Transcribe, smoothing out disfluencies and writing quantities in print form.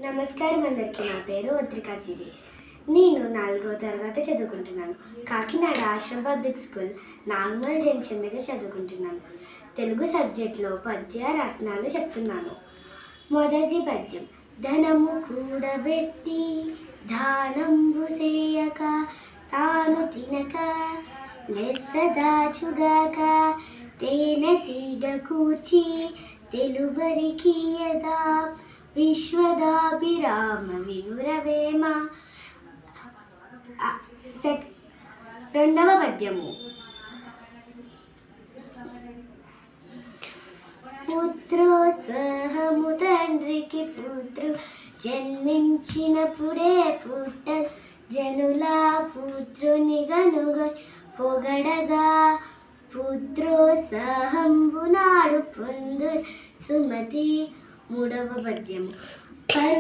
నమస్కారం అందరికీ. నా పేరు వద్రికా సిరి. నేను 4వ తరగతి చదువుకుంటున్నాను. Kakinada Ashram public school Nagamal junction దగ్గర చదువుకుంటున్నాను. తెలుగు సబ్జెక్ట్లో పద్య రత్నాలు చెప్తున్నాను. మొదటి పద్యం. ధనము కూడబెట్టి దానంబు సేయక తాను తినక లెస్స దాచుగాక తేనె తీగ కూర్చి తెలుబరికియదా విశ్వదాభిరామ వినురవేమ. రెండవ పద్యము. పుత్రోత్సాహము తండ్రికి పుత్రు జన్మించినప్పుడే పుట్ట జనులా పుత్రుని గనుగ పొగడగా పుత్రోత్సాహంబు నాడు పొందు సుమతి. మూడవ పద్యము.